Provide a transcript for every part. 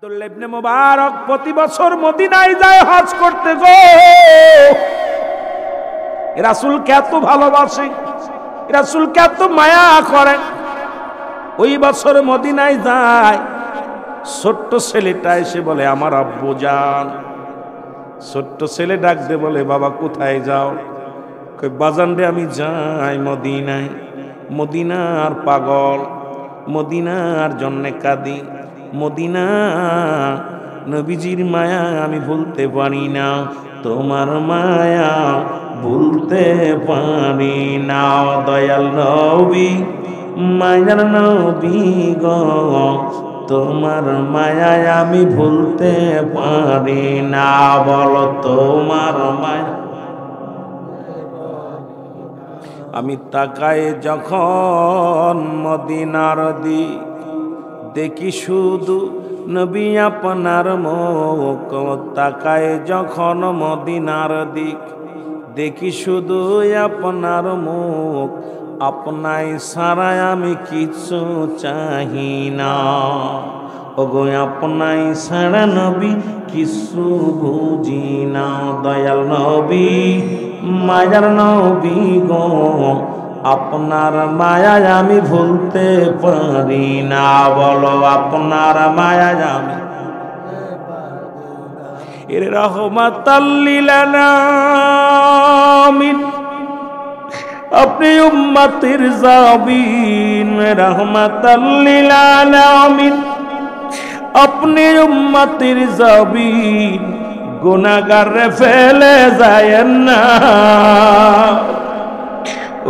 আব্দুল্লাহ ইবনে মুবারক প্রতি বছর মদিনায় যায় হজ করতে গো। রাসূলকে এত ভালোবাসে, রাসূলকে এত মায়া করে। ওই বছর মদিনায় যায়, ছোট্ট ছেলেটা এসে বলে আমার আব্বু যান। ছোট্ট ছেলে ডাক দে বলে বাবা কোথায় যাও? কই বাজান রে আমি যাই মদিনায়। মদিনার পাগল, মদিনার জন্যে কাঁদি। মদিনা নবীজির মায়া আমি ভুলতে পারি না, তোমার মায়া ভুলতে পারি না। দয়াল নবী মায়ার নবী গো, তোমার মায়া আমি ভুলতে পারি না। বলো তোমার মায়া। আমি তাকায় যখন মদিনার দিক, দেখি শুধু নবী আপনার মুখ। তাকায় যখন মদিনার দিক, দেখি শুধু আপনার মুখ। আপনাই সারায় আমি কিছু চাহি না, ওগো আপনাই সারা নবী কিছু বুঝি না। দয়াল নবী মায়ার নবী গো, আপনার মায়া আমি ভুলতে পারি না। বলো আপনার মায়া আমি। এর রহমাতাল লিল আলামিন, আপনি উম্মতের জাবিন। রহমাতাল লিল আলামিন, আপনি উম্মতের জাবিন। গুনাহগার ফেলে যায় না,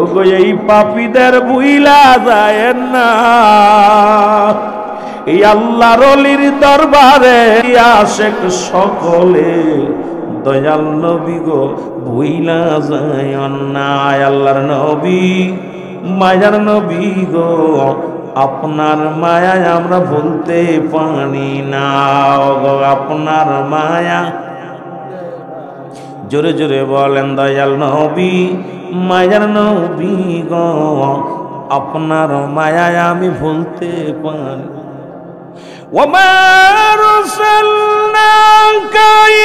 ওগো এই পাপীদের ভুইলা যায় না। এই আল্লাহর ওলির দরবারে আশেক সকলে দয়াল নবী গো ভুইলা যায় না। আল্লাহর নবী মায়ার নবী গো, আপনার মায়া আমরা ভুলতে পারি না। ওগো আপনার মায়া। জোরে জোরে বলেন দয়াল নবী মায়ার নবী গো, আপনার মায়া আমি ভুলতে পারি। ওমা আরসালনাকা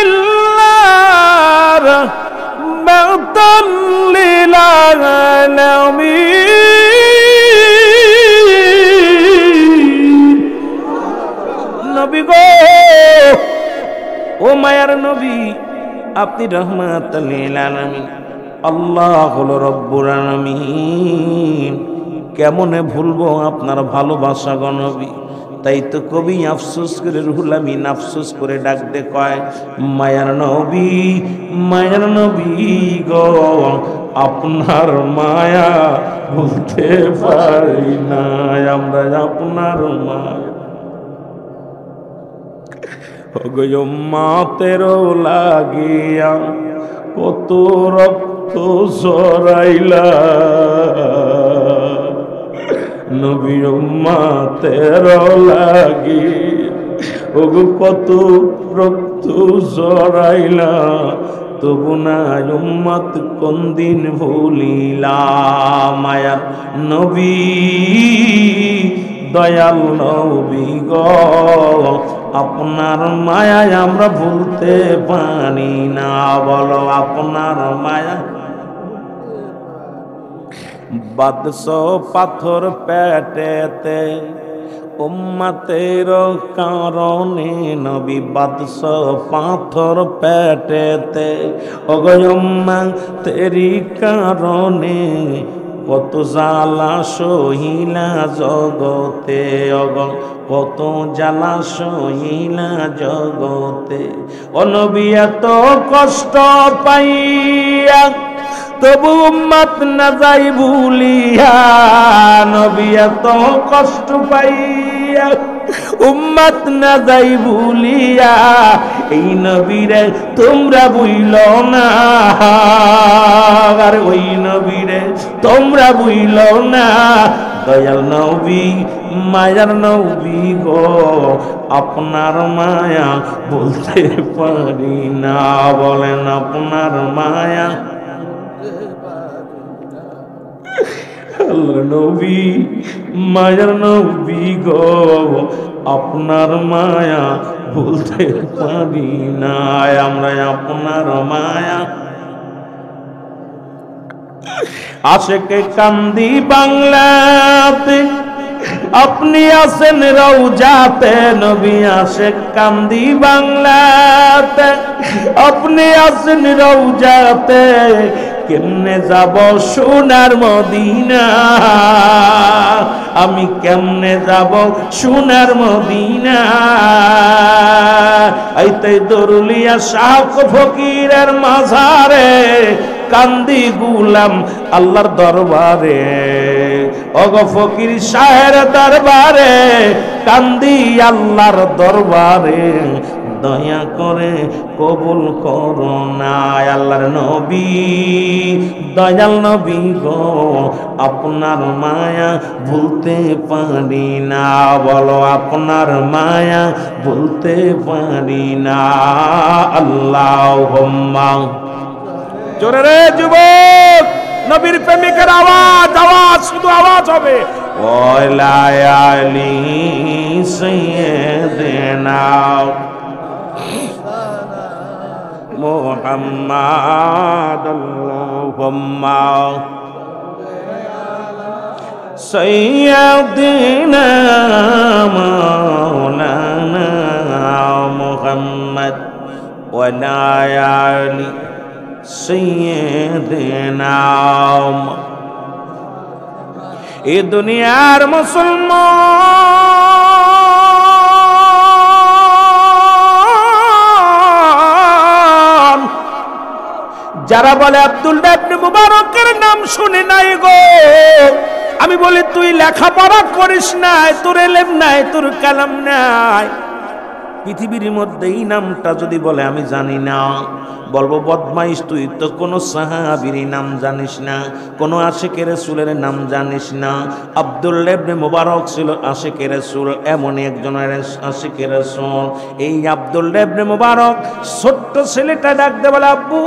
ইল্লা রাহমাতাল লিল আলামিন। নবী গো, ও মায়ার নবী, আপনি রহমাতাল লিল আলামিন। আল্লাহ হলো রব্বুল আলামিন। কেমনে ভুলবো আপনার ভালোবাসা গো নবী? তাই তো কবি আফসোস করে, রুহুল আমিন আফসোস করে ডাক দে কয় মায়ার নবী মায়ার নবী গো, আপনার মায়া ভুলতে পারি না আমরা। আপনার মায়া ওগো উম্মতের লাগিয়া কত রক্ত ঝরাইলা, নবী উম্মতের লাগি ওগো কত রক্ত ঝরাইলা। তবু না উম্মত কোন দিন ভুলিলা। মায়ার নবী দয়াল নবী গো, আপনার মায়া আমরা ভুলতে পারি না। বলো আপনার মায়া। বাদশা পাথর পেটেতে উম্মতের কারণে, নবী বাদশা পাথর পেটেতে ওগো উম্মতেরি কারণে। কত জ্বালা সহিলা জগতে ওগো, কত জ্বালা সহিলা জগতে। ও নবী এত কষ্ট পাইয়া তবু উম্মত না যাই ভুলিয়া। নবী এত কষ্ট পাইয়া উম্মত না যাই ভুলিয়া। এই নবীরে তোমরা ভুইল না, আর ওই নবীরে তোমরা ভুইল না। দয়াল নবী মায়ার নবী গো, আপনার মায়া বলতে পারি না। বলেন আপনার মায়া। আল্লাহর নবী মায়ার নবী গো, আপনার মায়া ভুলতে পারি না। আমরা আপনার মায়া আশেকে কান্দি বাংলাতে, আপনি আছেন রওজাতে নবী। আশেক কান্দি বাংলাতে, আপনি আছেন রওজাতে, কেমনে যাব সোনার মদিনা, আমি কেমনে যাব সোনার মদিনা। আইতে দরুলিয়া শাহ ফকিরের মাঝারে কান্দি গুলাম আল্লাহর দরবারে, ওগ ফকির শাহের দরবারে কান্দি আল্লাহর দরবারে, দয়া করে কবুল করো না। আল্লাহর নবী, দয়াল নবী গো, আপনার মায়া ভুলতে পারি না। বলো আপনার মায়া ভুলতে পারি না। আল্লাহুম্মা, জোরে রে যুবক, নবীর প্রেমিকের আওয়াজ, আওয়াজ, শুধু আওয়াজ হবে। ওয়ালা আলি সাইয়্যিদিনা মুহাম্মাদ, আল্লাহুম্মা সাইয়্যিদিনা মাওলানা মুহাম্মদ ওয়ালা আলি সাইয়্যিদিনা। এই দুনিয়ার মুসলমান যারা বলে আব্দুল্লাহ ইবনে মুবারকের নাম শুনি নাই গো, আমি বলি তুই লেখাপড়া করিস নাই, তোর ইলম নাই, তোর কালাম নাই। পৃথিবীর মধ্যে এই নামটা যদি বলে আমি জানি না, বলবো বদমাইশ, তুই তো কোনো সাহাবীর নাম জানিস না, কোনো আশিকে রাসূলের নাম জানিস না। আব্দুল্লাহ ইবনে মুবারক ছিল আশিকে রাসূল, এমনই একজনের আশিকে রাসূল। এই আব্দুল্লাহ ইবনে মুবারক ছোট্ট ছেলেটা ডাক দে বলে, আব্বু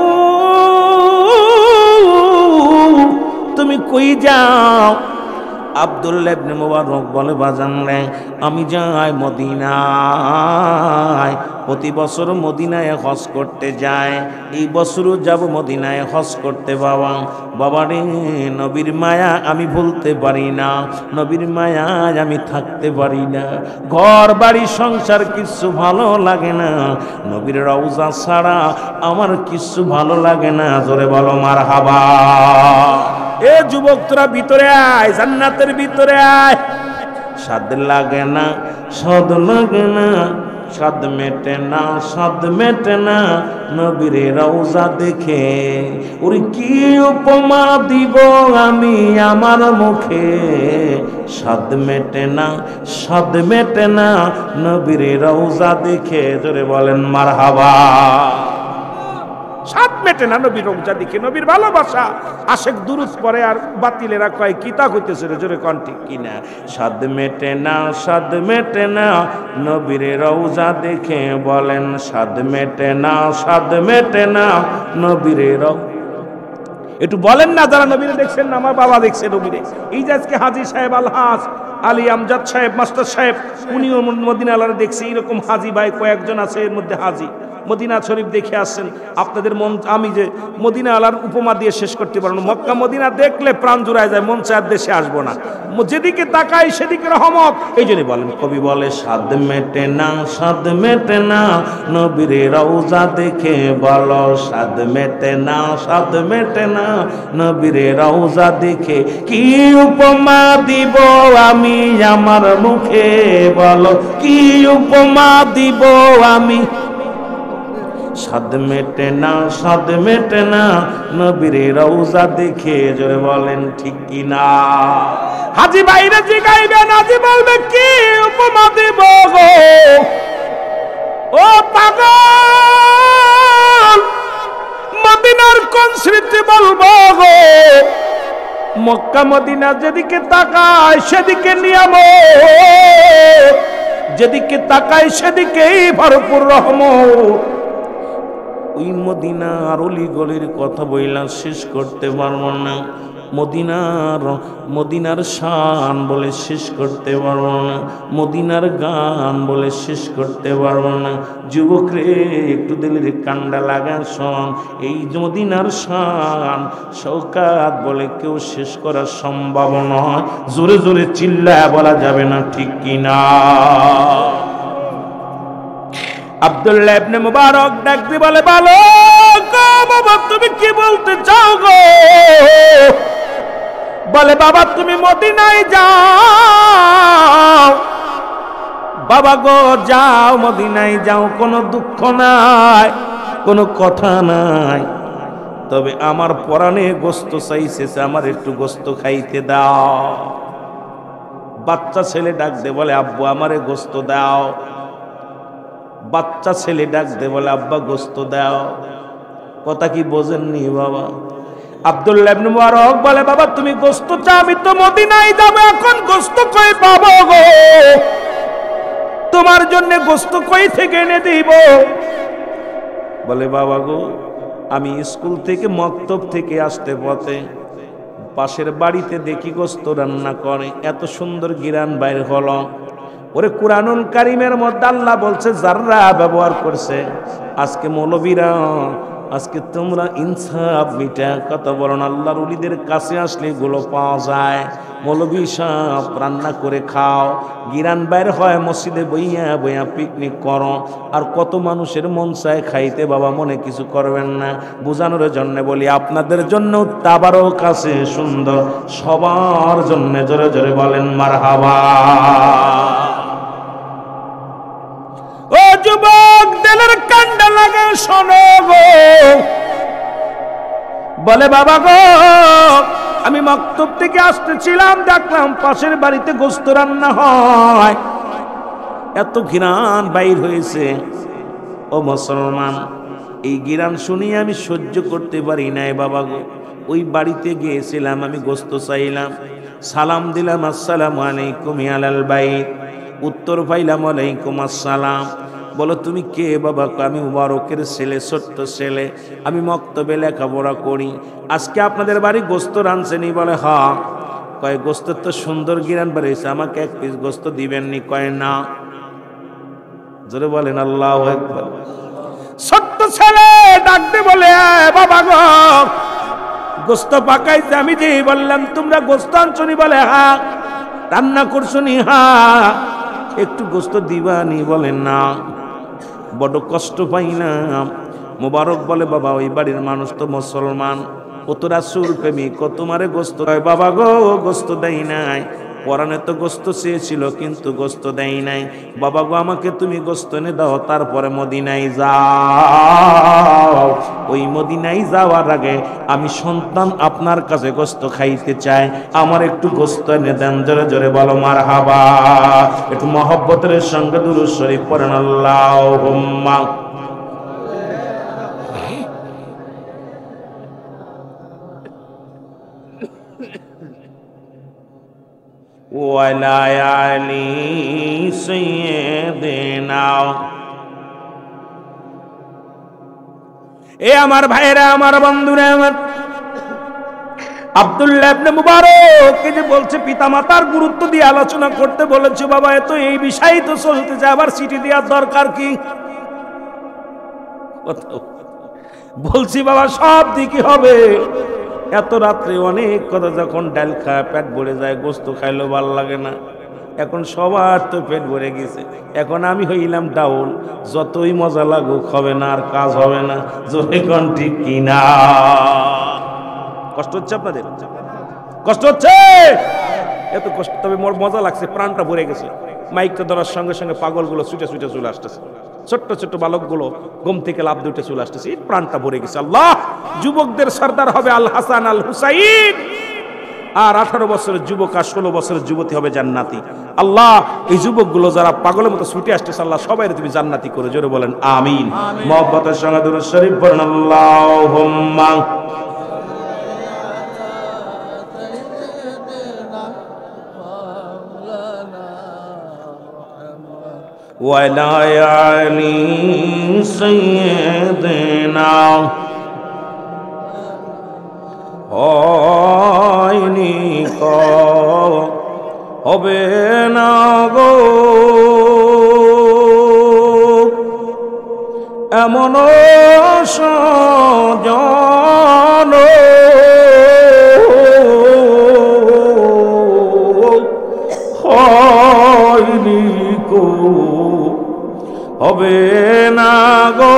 তুমি কই যাও? আব্দুল্লাহ ইবনে মুবারক বলে, বাজান রে, আমি যাই মদিনায়, প্রতি বছর মদিনায় হজ করতে যায়, এই বছরও যাব মদিনায় হজ করতে। বাবা, বাবা রে, নবীর মায়া আমি ভুলতে পারি না, নবীর মায়ায় আমি থাকতে পারি না, ঘর বাড়ি সংসার কিছু ভালো লাগে না, নবীর রওজা ছাড়া আমার কিছু ভালো লাগে না। জোরে বলো মারহাবা। এ যুবক, তোরা ভিতরে আয়, জান্নাতের ভিতরে আয়। স্বাদ লাগে না, স্বাদ লাগে না, স্বাদ মেটে না, স্বাদ মেটে না, নবীর রওজা দেখে ওরে কি উপমা দিব আমি আমার মুখে। স্বাদ মেটে না, স্বাদ মেটে না, নবীর রওজা দেখে। জোরে বলেন মারহাবা। স্বাদ মেটে না নবীর রওজা দেখে, নবীর ভালোবাসা। আশেক দুরূদ পড়ে আর বাতিলেরা কয় কিতা কইতেছে রে, জোরে কোন ঠিক কিনা? স্বাদ মেটে না, স্বাদ মেটে না, নবীর রওজা দেখে। বলেন স্বাদ মেটে না, স্বাদ মেটে না, নবীর রওজা। একটু বলেন না যারা নবীরে দেখছেন না, আমার বাবা দেখছে নবীরে। এই যে আজকে হাজী সাহেব আলহাজ আলী আমজাদ সাহেব, মাস্টার সাহেব, উনিও মদিনা আলারে দেখছে। এইরকম হাজী ভাই কয়েকজন আছে, এর মধ্যে হাজী মদিনা শরীফ দেখে আসছেন। আপনাদের মন, আমি যে মদিনা আলার উপমা দিয়ে শেষ করতে পারবো না। মক্কা মদিনা দেখলে প্রাণ জুড়ায় যায়, মন চায় দেশে আসবো না, যেদিকে তাকাই সেদিকে রহমত। এই জন্য বলেন, কবি বলে স্বাদ মেটে না, স্বাদ মেটে না, নবীর রওজা দেখে। বলো স্বাদ মেটে না, স্বাদ মেটে না, নবীর রওজা দেখে। কি উপমা দিব আমি আমার মুখে, বলো কি উপমা দিব আমি। স্বাদ মেটে না, স্বাদ মেটে না, নবীর রওজা দেখে। জোরে বলেন ঠিক কি না? হাজী বাইরে জিগাইবেন, হাজী বলবে কি উপমা দিব গো? ও পাগল, মদিনার কোন স্মৃতি বলবো গো? মক্কা মদিনা যেদিকে তাকায় সেদিকে নিয়ামত, যেদিকে তাকায় সেদিকেই ভরপুর রহমত। ওই মদিনার অলি গলির কথা বইলা শেষ করতে পারবো না। মদিনার শান বলে শেষ করতে পারবো না, মদিনার গান বলে শেষ করতে পারবো না। যুবক রে, একটু দিলের কান্ডা লাগা শোন, এই মদিনার শান শওকাত বলে কেউ শেষ করা সম্ভব নয়। জোরে জোরে চিল্লায় বলা যাবে না, ঠিক কিনা? আব্দুল্লাহ ইবনে মুবারক ডাক দিয়ে বলে, বলো গো বাবা, তুমি কি বলতে চাও গো? বলে, বাবা তুমি মদিনায় যাও। বাবা গো যাও, মদিনায় যাও, কোনো দুঃখ নাই, কোনো কথা নাই, তবে আমার পরাণে গোস্ত চাইছে, আমার একটু গোস্ত খাইতে দাও। বাচ্চা ছেলে ডাক দে বলে, আব্বু আমারে গোস্ত দাও। বাচ্চা ছেলে ডাক দে বলে, আব্বা গোস্ত দাও। কথা কি বোঝেননি বাবা? আব্দুল্লাহ ইবনে মুবারক বলে, বাবা তুমি গোস্ত চাও, আমি তো মদিনায় যাব, এখন গোস্ত কই পাবো গো? তোমার জন্য গোস্ত কই থেকে এনে দিব? বলে, বাবা গো আমি স্কুল থেকে মক্তব থেকে আসতে পথে পাশের বাড়িতে দেখি গোস্ত রান্না করে, এত সুন্দর গিরান বাইর হলো। ওরে কুরআনুল কারীমের মধ্যে আল্লাহ বলছে, যাররা ব্যবহার করছে, আজকে মৌলবীরা, আজকে তোমরা ইনসাফ মিটা কথা বলো না, আল্লাহর ওলিদের কাছে আসলে এগুলো পাওয়া যায়। মৌলবী সাহেব রান্না করে খাও, গিরান বাইর হয়, মসজিদে বইয়া বইয়া পিকনিক করো, আর কত মানুষের মন চায় খাইতে। বাবা মনে কিছু করবেন না, বোঝানোর জন্য বলি, আপনাদের জন্য তাবারও কাছে সুন্দর, সবার জন্য জোরে জোরে বলেন মারহাবা। ও যুবক, দিলের কান্ডা লাগে শোনো গো। বলে, বাবা গো আমি মক্তব থেকে আসতেছিলাম, দেখলাম পাশের বাড়িতে গোস্ত রান্না হয়, এত ঘিরান বাইর হয়েছে। ও মুসলমান, এই ঘিরান শুনিয়ে আমি সহ্য করতে পারি নাই বাবা গো। ওই বাড়িতে গিয়েছিলাম, আমি গোস্ত চাইলাম, সালাম দিলাম, আসসালামু আলাইকুম আলাল বাইত। উত্তর পাইলাম, আলাইকুম আসসালাম। বলো তুমি কে বাবা? আমি মুবারকের ছেলে, ছোট্ট ছেলে, আমি মক্তবে লেখাপড়া করি, আজকে আপনাদের বাড়ি গোস্ত রাঁধছেনি? বলে হ্যাঁ। কয় গোস্তের তো সুন্দর গিরান বেরিয়েছে, আমাকে এক পিস গোস্ত দিবেননি? কয় না। জোরে বলেন আল্লাহু আকবার। ছোট্ট ছেলে ডাকতে বলে, বাবা গো গোস্ত পাকাইছে, আমি যে বললাম তোমরা গোস্ত আনছনি? বলে হ্যাঁ। রান্না করছনি? হ্যাঁ। একটু গোস্ত দিবানি? বলেন না। বড় কষ্ট পাইলাম। মোবারক বলে, বাবা ওই বাড়ির মানুষ তো মুসলমান, ও তো রাসূল প্রেমিক, ও তোমারে গোস্ত দেয়? বাবা গো গোস্ত দেয় নাই, পরাণে তো গোস্ত চেয়েছিল কিন্তু গোস্ত দেয় নাই। বাবা গো আমাকে তুমি গোস্ত এনে দাও, তারপরে মদিনায় যাও। ওই মদিনায় যাওয়ার আগে আমি সন্তান আপনার কাছে গোস্ত খাইতে চাই, আমার একটু গোস্ত এনে দেন। জোরে জোরে বলো মারহাবা। একটু মহব্বতের সঙ্গে দুরূদ শরীফ পড়েন, আল্লাহুম্মা ওয়ালা আলি সাইয়্যিদিনা। এ আমার ভাইরা, আমার বন্ধুরা, আমার আব্দুল্লাহ ইবনে মুবারক এই যে বলছে পিতামাতার গুরুত্ব দিয়ে আলোচনা করতে বলেছে। বাবা এত এই বিষয় তো চলতেছে, আবার সিটি দেওয়ার দরকার কি? বলছি বাবা সব দিকে হবে। এত রাত্রে অনেক কথা, যখন ডাল খায় পেট ভরে যায়, গোস্ত খাইলেও ভাল লাগে না। এখন সবার তো পেট ভরে গেছে, এখন আমি হইলাম ডাউল, যতই মজা লাগুক হবে না, আর কাজ হবে না। যখন ঠিক কিনা? কষ্ট হচ্ছে আপনাদের? কষ্ট হচ্ছে? এত কষ্ট, তবে মোর মজা লাগছে, প্রাণটা ভরে গেছে। মাইকটা ধরার সঙ্গে সঙ্গে পাগলগুলো ছুটে ছুটে চলে আসতেছে, ছোট্ট ছোট্ট বালকগুলো ঘুম থেকে লাভ দুটে চলে আসতেছে, প্রাণটা ভরে গেছে। আল্লাহ, যুবকদের সর্দার হবে আল হাসান আল হুসাইন, আর 18 বছরের যুবক আর 16 বছরের যুবতী হবে জান্নাতি। আল্লাহ এই যুবকগুলো যারা পাগলের মতো ছুটে আসতেছে, আল্লাহ সবাই তুমি জান্নাতি করে। জোরে বলেন আমিন। মুহাব্বতের সঙ্গে দুরূদ শরীফ পড়েন, আল্লাহুম্মা ওয়ালা আলি সাইয়্যিদিনা। ও হয়নি হবে না গো এমন সজন হয়নি কো হবে না গো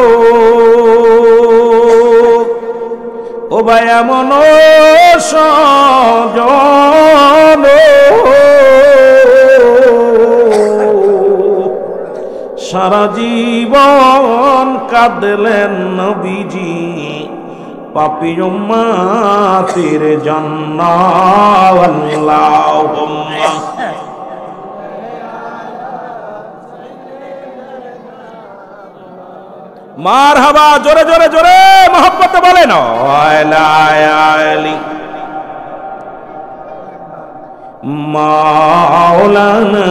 ও ভাই এমন সজন সারা জীবন কাঁদলেন নবীজি পাপী উম্মতের জন্য আল্লাহুম্মা মারহাবা জোরে জোরে জোরে মোহাব্বতে বলেন আলি মাওলানা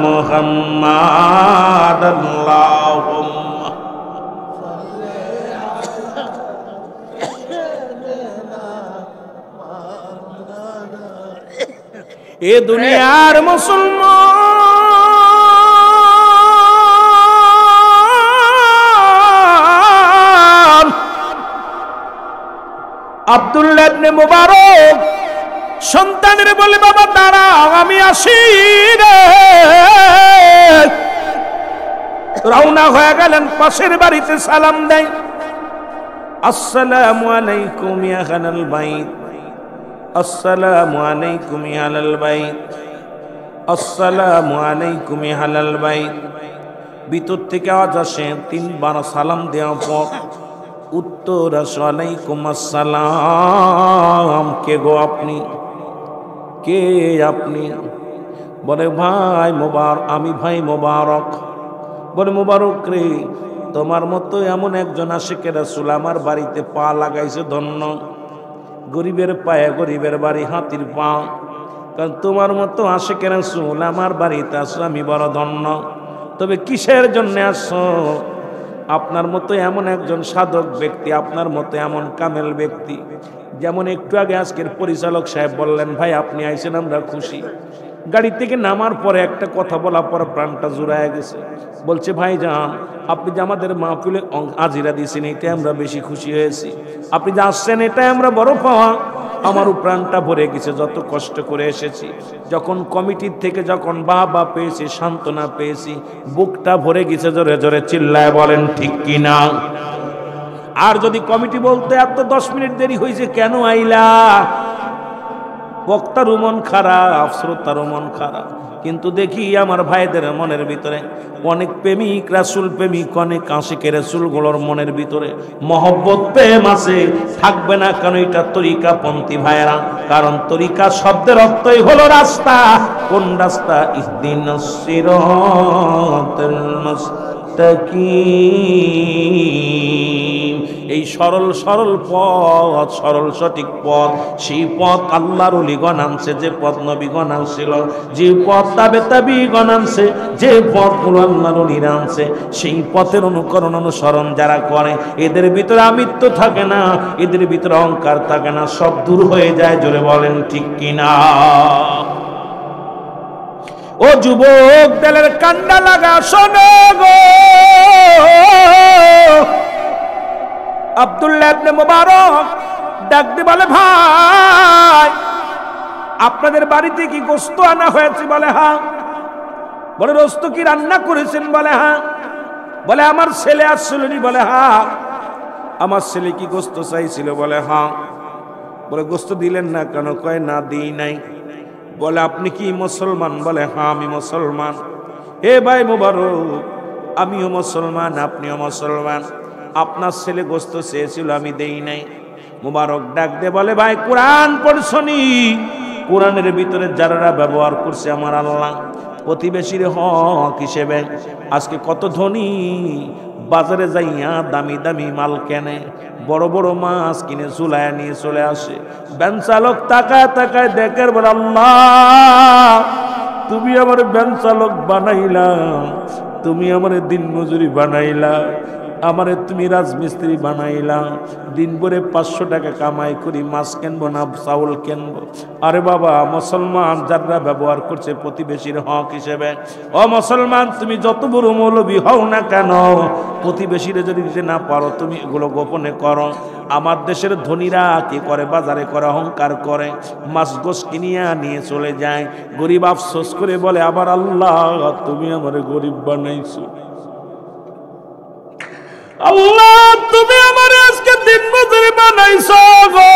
মুহাম্মদ আল্লাহুম্মা এ দুনিয়ার মুসলমান আব্দুল্লাহ ইবনে মুবারক সন্তানের বলে বাবা দাঁড়াও আমি আসি রে রওনা হয়ে গেলেন পাশের বাড়িতে সালাম দেয় আসসালামু আলাইকুম ইয়া আহলাল বাইত আসসালামু আলাইকুম ইয়া আহলাল বাইত আসসালামু আলাইকুম ইয়া আহলাল বাইত ভিতর থেকে আওয়াজ আসে তিনবার সালাম দেওয়ার পর উত্তর আসে আলাইকুম আসসালাম কে গো আপনি কে আপনি বলে ভাই মোবারক আমি ভাই মোবারক বলে মোবারক রে তোমার মতো এমন একজন আশিকে রাসূল আমার বাড়িতে পা লাগাইছে ধন্য গরিবের পায়ে গরিবের বাড়ি হাতির পা কারণ তোমার মতো আশিকে রাসূল আমার বাড়িতে আসো আমি বড় ধন্য তবে কিসের জন্য আসছো আপনার মতো এমন একজন সাধক ব্যক্তি আপনার মতো এমন কামেল ব্যক্তি যেমন একটু আগে আজকের পরিচালক সাহেব বললেন ভাই আপনি আইছেন আমরা খুশি গাড়ি থেকে নামার পরে একটা কথা বলার পর প্রাণটা জুড়ায় গেছে বলছে ভাই যান আপনি যে আমাদের মাহফিলে আজিরা দিয়েছেন এটাই আমরা বেশি খুশি হয়েছি আপনি যে আসছেন এটাই আমরা বড় পাওয়া আমারও প্রাণটা ভরে গেছে যত কষ্ট করে এসেছি যখন কমিটির থেকে যখন বাবা পেয়েছি সান্ত্বনা পেয়েছি বুকটা ভরে গেছে জোরে জোরে চিল্লায় বলেন ঠিক কিনা আর যদি কমিটি বলতে এত 10 মিনিট দেরি হয়েছে কেন আইলা বক্তারও মন খারাপ শ্রোতারও মন খারাপ কিন্তু দেখি আমার ভাইদের মনের ভিতরে অনেক প্রেমিক রাসূল প্রেমিক অনেক আশিকের রাসূলগুলোর মনের ভিতরে মহব্বত প্রেম আছে থাকবে না কেন এটা তরিকাপন্থী ভাইরা কারণ তরিকা শব্দের অর্থই হলো রাস্তা কোন রাস্তা ইহদিনাস সিরাতাল মুস্তাকিম এই সরল সরল পথ সরল সঠিক পথ সেই পথ আল্লাহর ওলিগণ আনছে যে পথ নবীগণ আনছিল যে পথ তাবিগণ আনছে যে পথগুলো আল্লাহর ওলিরা আনছে সেই পথের অনুকরণ অনুসরণ যারা করে এদের ভিতরে আমিত্ব থাকে না এদের ভিতরে অহংকার থাকে না সব দূর হয়ে যায় জোরে বলেন ঠিক কিনা ও যুবক দেলের কান্ডা লাগা শোনো গো আব্দুল্লাহ ইবনে মুবারক ডাক দিয়ে বলে ভাই আপনাদের বাড়িতে কি গোশত আনা হয়েছে বলে হ্যাঁ বলে গোশত কি রান্না করেছেন বলে হ্যাঁ বলে আমার ছেলে আসছিলনি বলে হ্যাঁ আমার ছেলে কি গোশত চাইছিল বলে হ্যাঁ বলে গোশত দিলেন না কেন কয় না দিই নাই বলে আপনি কি মুসলমান বলে হ্যাঁ আমি মুসলমান এ ভাই মুবারক আমিও মুসলমান আপনিও মুসলমান আপনার ছেলে গোশত চেয়েছিল আমি দেই নাই মুবারক ডাক দে বলে ভাই কোরআন পড়ছনি কোরআনের ভিতরে যারা ব্যবহার করছে আমার আল্লাহ প্রতিবেশীর হক হিসেবে আজকে কত ধনী বাজারে যাইয়া দামি দামি মাল কেনে বড় বড় মাছ কিনে ঝুলায় নিয়ে চলে আসে ভ্যান চালক তাকায় তাকায় দেখের বলে আল্লাহ তুমি আমার ভ্যান চালক বানাইলা তুমি আমার দিন মজুরি বানাইলা আমারে তুমি রাজমিস্ত্রি বানাইলা, দিন ভরে 500 টাকা কামাই করি, মাছ কিনবো না চাউল কিনবো। আরে বাবা, মুসলমান যারা ব্যবহার করছে প্রতিবেশীর হক হিসেবে, ও মুসলমান তুমি যত বড় মৌলবী হও না কেন, প্রতিবেশীরে যদি দিতে না পারো তুমি এগুলো গোপনে করো। আমার দেশের ধনীরা কি করে, বাজারে করে অহংকার করে, মাছ গোস কিনিয়া নিয়ে চলে যায়, গরিব আফসোস করে বলে আবার আল্লাহ তুমি আমারে গরিব বানাইছো, আল্লাহ তুমি আমার আজকে দিন মজুরি বানাইছো গো।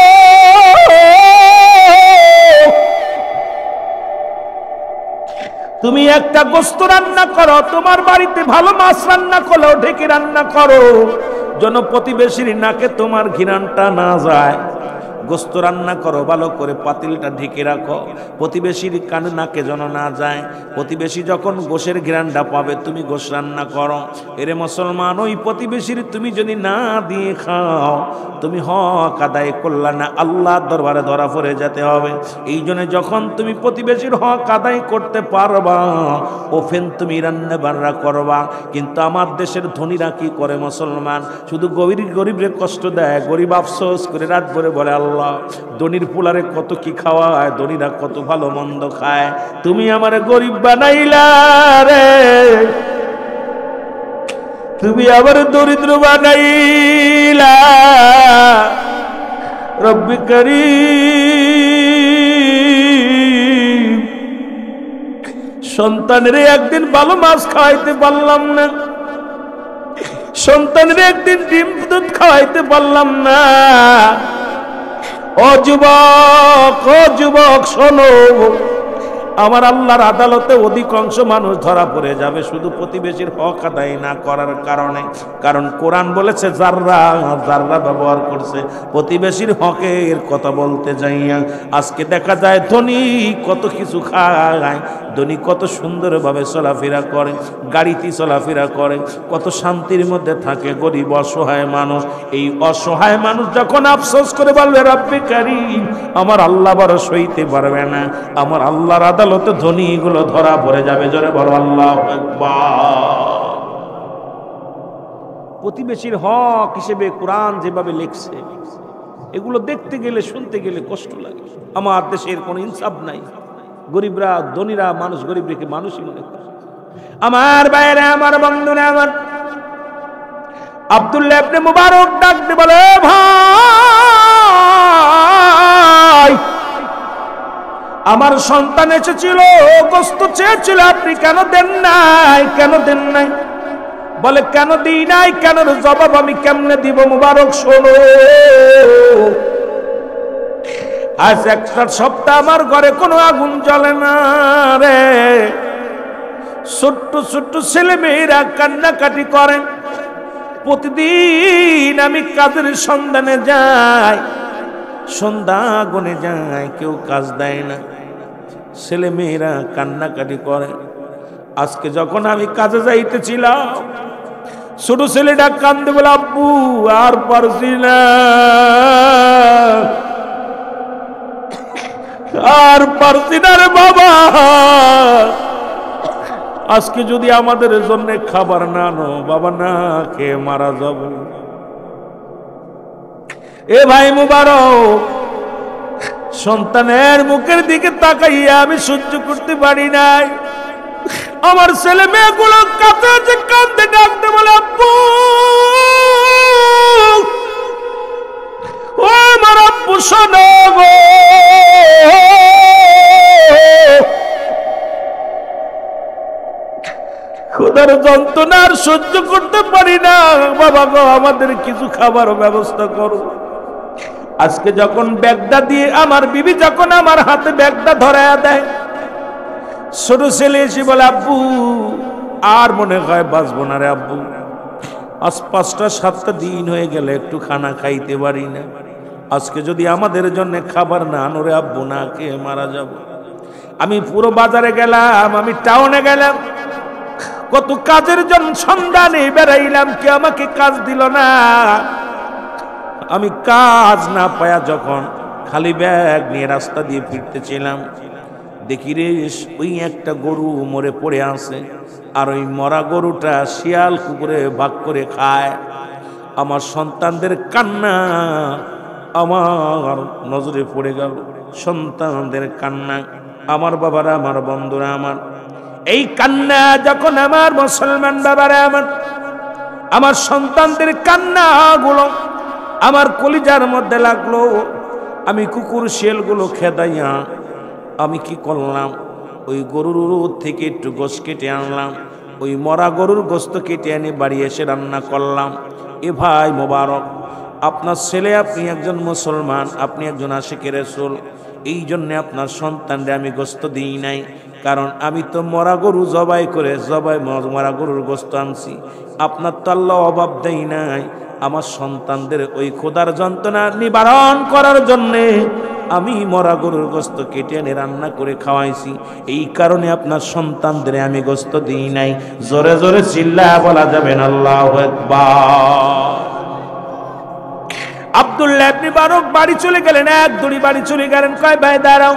তুমি একটা গোস্ত রান্না করো, তোমার বাড়িতে ভালো মাছ রান্না করো, ঢেকে রান্না করো, যেন প্রতিবেশীর নাকে তোমার ঘিরানটা না যায়। গোস্ত রান্না করো ভালো করে, পাতিলটা ঢেকে রাখো, প্রতিবেশীর কানে নাকে যেন না যায়। প্রতিবেশী যখন গোশের ঘ্রাণটা পাবে তুমি গোশ রান্না করো। এরে মুসলমান, ওই প্রতিবেশীর তুমি যদি না দিয়ে খাও তুমি হক আদায় করলা না, আল্লাহর দরবারে ধরা পড়ে যেতে হবে। এই জন্য যখন তুমি প্রতিবেশীর হক আদায় করতে পারবা, ওফেন তুমি রান্না বান্না করবা। কিন্তু আমার দেশের ধনীরা কি করে মুসলমান, শুধু গরিবরে কষ্ট দেয়, গরিব আফসোস করে রাত ভরে বলে আল্লাহ ধনীর পোলারে কত কি খাওয়ায়, ধনীরা কত ভালো মন্দ খায়, তুমি আমারে গরিব বানাইলা রে, তুমি আবার দরিদ্র বানাইলা। রব্বি কারীম, সন্তানের একদিন ভালো মাছ খাওয়াইতে পারলাম না, সন্তানের একদিন ডিম দুধ খাওয়াইতে পারলাম না। ও যুবক শোনো, আমার আল্লাহর আদালতে অধিকাংশ মানুষ ধরা পড়ে যাবে শুধু প্রতিবেশীর হক আদায় না করার কারণে। কারণ কোরআন বলেছে যাররা ব্যবহার করছে প্রতিবেশীর হকের কথা বলতে যাইয়া। আজকে দেখা যায় ধনী কত কিছু খায়, ধনী কত সুন্দরভাবে চলাফেরা করে, গাড়িতে চলাফেরা করে, কত শান্তির মধ্যে থাকে। গরিব অসহায় মানুষ, এই অসহায় মানুষ যখন আফসোস করে বলবে রব্বি কারীম, আমার আল্লাহ বড় সইতে পারবে না, আমার আল্লাহর আদালতে ধনীগুলো ধরা পড়ে যাবে। জোরে বলো আল্লাহু আকবার। প্রতিবেশীর হক হিসেবে কোরআন যেভাবে লিখছে, এগুলো দেখতে গেলে শুনতে গেলে কষ্ট লাগে। আমার দেশের কোনো ইনসাফ নাই, গরিবরা ধনীরা মানুষ গরিব রেখে মানুষই মনে করে। আমার বাইরে আমার বন্ধুরা, আমার আব্দুল্লাহ ইবনে মুবারক ডাক দিয়ে বলে ভাই, আমার সন্তান এসেছিল, গোস্ত চেয়েছিল, আপনি কেন দেন নাই, কেন দেন নাই? বলে কেন দিই নাই, কেন জবাব আমি কেমনে দিব? মুবারক শোনো, আজ একটা সপ্তাহ আমার ঘরে কোনো আগুন জ্বলে না রে, ছোট্ট ছোট্ট ছেলে মেয়েরা কান্নাকাটি করেন, প্রতিদিন আমি কাজের সন্ধানে যাই, সন্ধ্যা গনে যায়, কেউ কাজ দেয় না, ছেলে মেয়েরা কান্নাকাটি করে। আজকে যখন আমি কাজে যাইতেছিলাম, ছোট ছেলেটা কান্দে বলে আব্বু আর পারছি না, আর পারছি না রে বাবা, আজকে যদি আমাদের জন্য খাবার না আনো বাবা, না খেয়ে মারা যাব। এ ভাই মুবারক, সন্তানের মুখের দিকে তাকাইয়া আমি সহ্য করতে পারি নাই, আমার ছেলে মেয়েগুলো কাঁদে কাঁদতে ডাকতে বলে আব্বু, ও আমার আব্বু শোনো গো, ক্ষুধার যন্ত্রণা আর সহ্য করতে পারি না বাবা গো, আমাদের কিছু খাবার ব্যবস্থা করো। আজকে যখন ব্যাগটা দিয়ে আমার বিবি যখন আমার হাতে ব্যাগটা ধরায়া দেয়, ছোট ছেলে এসে বলে আব্বু আর মনে হয় বাঁচবো না রে আব্বু, আজ 5টা-7টা দিন হয়ে গেলে একটু খানা খাইতে পারি না, আজকে যদি আমাদের জন্য খাবার না আনো রে আব্বু, না খেয়ে মারা যাব। আমি পুরো বাজারে গেলাম, আমি টাউনে গেলাম, কত কাজের জন্য সন্ধানে বেড়াইলাম, কে আমাকে কাজ দিল না। আমি কাজ না পায়া যখন খালি ব্যাগ নিয়ে রাস্তা দিয়ে ফিরতেছিলাম, দেখি রে ওই একটা গরু মরে পড়ে আছে, আর ওই মরা গরুটা শিয়াল কুকুরে ভাগ করে খায়। আমার সন্তানদের কান্না আমার নজরে পড়ে গেল, সন্তানদের কান্না। আমার বাবারা, আমার বন্ধুরা, আমার এই কান্না যখন আমার মুসলমান বাবারা, আমার সন্তানদের কান্নাগুলো আমার কলিজার মধ্যে লাগলো। আমি কুকুর শিয়ালগুলো খেদাইয়া আমি কি করলাম, ওই গরুর থেকে একটু গোশ কেটে আনলাম, ওই মরা গরুর গোস্ত কেটে এনে বাড়ি এসে রান্না করলাম। এ ভাই মোবারক, আপনার ছেলে, আপনি একজন মুসলমান, আপনি একজন আশিকে রাসূল, এই জন্যে আপনার সন্তানরে আমি গোস্ত দিই নাই, কারণ আমি তো মরা গরু জবাই করে মরা গরুর গোস্ত আনছি। আপনার তো আল্লাহ অভাব দেই নাই, আমার সন্তানদের ওই ক্ষুধার যন্ত্রণা নিবারণ করার জন্যে আমি মরা গরুর গোস্ত কেটে এনে রান্না করে খাওয়াইছি, এই কারণে আপনার সন্তানদের আমি গোস্ত দিই নাই। জোরে জোরে চিল্লায়া বলা যাবে না আল্লাহু আকবার। আব্দুল্লাহ ইবনে বারক বাড়ি চলে গেলেন, এক দড়ি বাড়ি চলে গেলেন। কয় ভাই দাঁড়াও,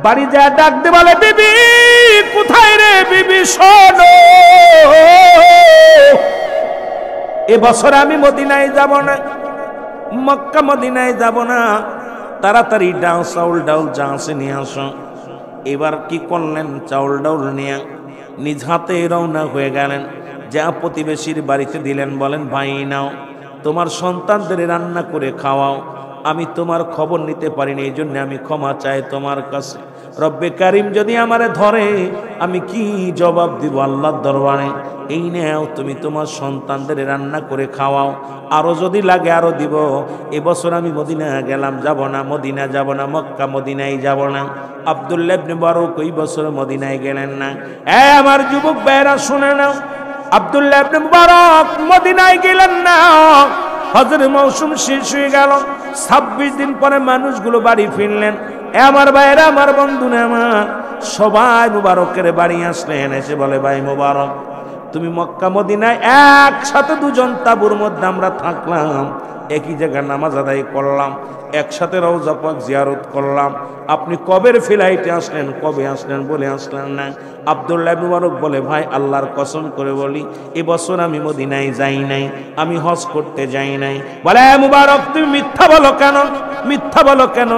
বাড়ি যা ডাক দে, বলে বিবি কোথায় রে বিবি, শোনো এবছর আমি মদিনায় যাব না, মক্কা মদিনায় যাব না, তাড়াতাড়ি ডাল চাউল ডাউল যা আছে নিয়ে আসো। এবার কি করলেন, চাউল ডাউল নিয়ে নিজ হাতে রওনা হয়ে গেলেন, যা প্রতিবেশীর বাড়িতে দিলেন, বলেন ভাই নাও তোমার সন্তানদের রান্না করে খাওয়াও। আমি তোমার খবর নিতে পারিনি, এই জন্য আমি ক্ষমা চাই তোমার কাছে। রব্বে কারিম যদি আমারে ধরে আমি কি জবাব দিব আল্লাহর দরবারে? এই নেও তুমি তোমার সন্তানদের রান্না করে খাওয়াও, আরো যদি লাগে আরো দিব। এবছর আমি মদিনা গেলাম, যাব না, মদিনা যাব না, মক্কা মদিনায় যাব না। আব্দুল্লাহ ইবনে বারক ওই বছর মদিনায় গেলেন না। আমার যুবক ভাইরা শুনে নাও, আব্দুল্লাহ ইবনে মুবারক মদিনায় গেলেন না। হজের মৌসুম শেষ হয়ে গেল, 26 দিন পরে মানুষগুলো বাড়ি ফিরলেন। আমার ভাইরা, আমার বন্ধুরা, আমার সবাই মুবারকের বাড়ি আসলেন, এসে বলে ভাই মুবারক তুমি মক্কা মদিনায় একসাথে দুজন তাঁবুর মধ্যে আমরা থাকলাম, একই জায়গায় নামাজ আদায় করলাম, একসাথে রওজা পাক জিয়ারত করলাম, আপনি কবের ফ্লাইটে আসলেন, কবে আসলেন বলে আসলেন না। আব্দুল্লাহ ইবনে মুবারক বলে ভাই আল্লাহর কসম করে বলি এবছর আমি মদিনায় যাই নাই, আমি হজ করতে যাই নাই। বলে মুবারক তুমি মিথ্যা বলো কেন, মিথ্যা বলো কেন?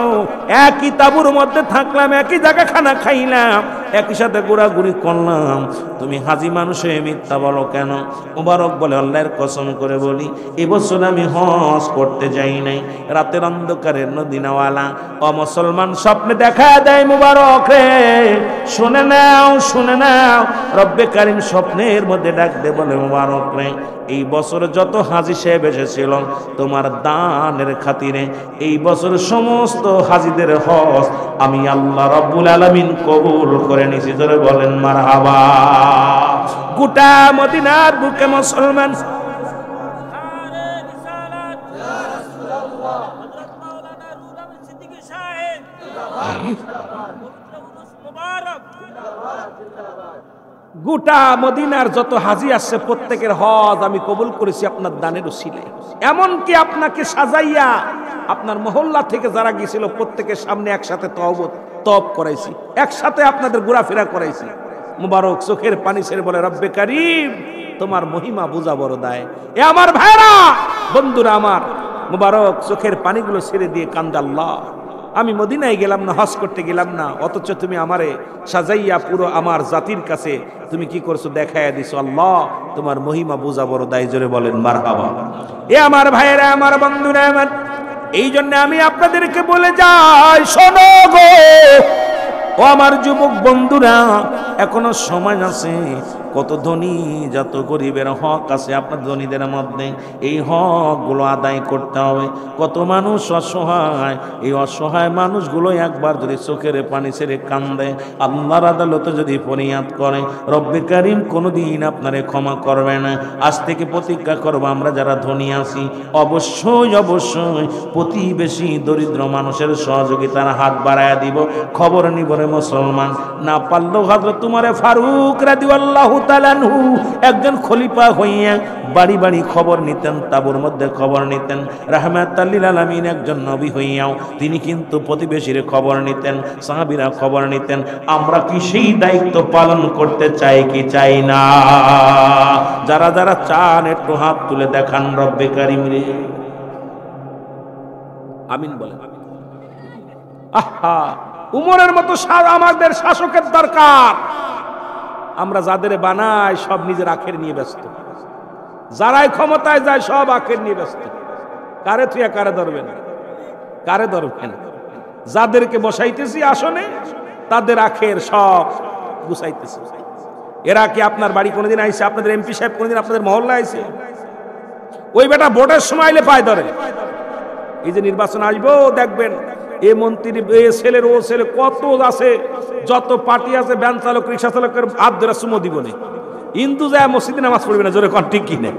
একই তাঁবুর মধ্যে থাকলাম, একই জায়গা খানা খাইলাম, একই সাথে ঘোরাঘুরি করলাম, তুমি হাজি মানুষে মিথ্যা বলো কেন? মুবারক বলে আল্লাহর কসম করে বলি এবছর আমি হজ করতে যাই নাই। রাতের অন্ধকারে মদিনাওয়ালা অমুসলমান স্বপ্নে দেখা দেয় মুবারক রে, শুনে নাও শুনে নাও, রব্বে কারিম স্বপ্নের মধ্যে ডাক দে, বলে মুবারক রে এই বছর যত হাজি সাহেব এসেছিল তোমার দানের খাতিরে এই বছর সমস্ত হাজিদের হজ আমি আল্লাহ রাব্বুল আলামিন কবুল করে নিয়েছি। ধরে বলেন মারহাবা। গোটা মদিনার বুকে মুসলমান গোটা মদিনার যত হাজি আসছে প্রত্যেকের হজ আমি কবুল করেছি আপনার দানের উসিলায়। এমনকি আপনাকে সাজাইয়া আপনার মহল্লা থেকে যারা গিয়েছিল প্রত্যেকের সামনে একসাথে তওব করাইছি, একসাথে আপনাদের ঘোরাফেরা করাইছি। মুবারক চোখের পানি ছেড়ে বলে রব্বে কারিম তোমার মহিমা বোঝা বড় দায়। এ আমার ভাইরা, বন্ধুরা আমার, মুবারক চোখের পানিগুলো ছেড়ে দিয়ে কান্দে, আল্লাহ আমি মদিনায় গেলাম না, হজ করতে গেলাম না, অথচ তুমি আমারে সাজাইয়া পুরো আমার জাতির কাছে তুমি কি করছো দেখাইয়া দিছো। আল্লাহ তোমার মহিমা বোঝা বড় দায়। জোরে বলেন মারহাবা। এ আমার ভাইয়েরা, আমার বন্ধুরা আমার, এই জন্য আমি আপনাদেরকে বলে যাই, শোনো গো ও আমার যুবক বন্ধুরা, এখনো সময় আছে। কত ধনী যত গরিবের হক আছে আপনার ধনীদের মধ্যে, এই হকগুলো আদায় করতে হবে। কত মানুষ অসহায়, এই অসহায় মানুষগুলো একবার যদি চোখের পানি ছেড়ে কান্দে, আল্লাহর আদালতে যদি ফরিয়াদ করে, রব্বে কারিম কোনোদিন আপনারে ক্ষমা করবে না। আজ থেকে প্রতিজ্ঞা করবো, আমরা যারা ধনী আছি অবশ্যই অবশ্যই প্রতিবেশী দরিদ্র মানুষের সহযোগিতার হাত বাড়ায় দিব, খবর নিব রে মুসলমান, না পারলেও হযরত উমর ফারুক রাদিয়াল্লাহু তাআলা আনহু একজন খলিফা হইয়া বাড়ি বাড়ি খবর নিতেন, তাঁবুর মধ্যে খবর নিতেন। রাহমাতাল লিল আলামিন একজন নবী হইয়াও তিনি কিন্তু প্রতিবেশীর খবর নিতেন, সাহাবীরা খবর নিতেন। আমরা কি সেই দায়িত্ব পালন করতে চাই কি চাই না? যারা যারা চান একটু হাত তুলে দেখান রব্বে কারিম রে। আমিন বলেন। আহা, উমরের মতো আমাদের শাসকের দরকার। আমরা যাদের বানাই সব নিজের আখের নিয়ে ব্যস্ত, যারাই ক্ষমতায় যায় সব আখের নিয়ে ব্যস্ত। কারে তুই কারে ধরবেন, কারে ধরবেন? যাদেরকে বসাইতেছি আসনে তাদের আখের সব গুছাইতেছে। এরা কি আপনার বাড়ি কোনোদিন আইছে? আপনাদের এমপি সাহেব কোনোদিন আপনাদের মহল্লা আইছে? ওই বেটা ভোটের সময় আইলে পায় ধরে। এই যে নির্বাচন আসবো দেখবেন এ মন্ত্রী এ ছেলের ও ছেলে কত আছে, যত পার্টি আছে, ভ্যান চালক রিক্সা চালকের হাত ধরে সুমো দিব না। হিন্দু যায় মসজিদে নামাজ পড়বে না, জোরে কন ঠিক কিনে।